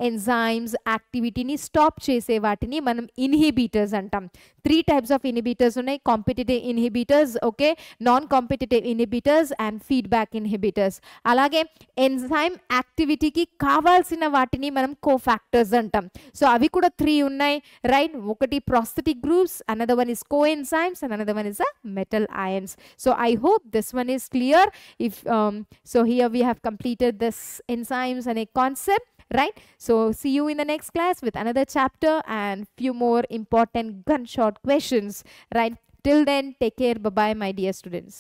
Enzymes యాక్టివిటీని స్టాప్ చేసే వాటిని మనం ఇన్హిబిటర్స్ అంటాం. 3 types of inhibitors ఉన్నాయి. Competitive inhibitors, okay, non competitive inhibitors and feedback inhibitors. అలాగే ఎంజైమ్ యాక్టివిటీకి కావాల్సిన వాటిని మనం కోఫాక్టర్స్ అంటాం. సో అవి కూడా 3 ఉన్నాయి, రైట్? ఒకటి prosthetic groups, another one is coenzymes, and another one is a metal ions. So I hope this one is clear. If so here we have completed this enzymes and a concept, right? So see you in the next class with another chapter and few more important gunshot questions, right? Till then, take care. Bye bye, my dear students.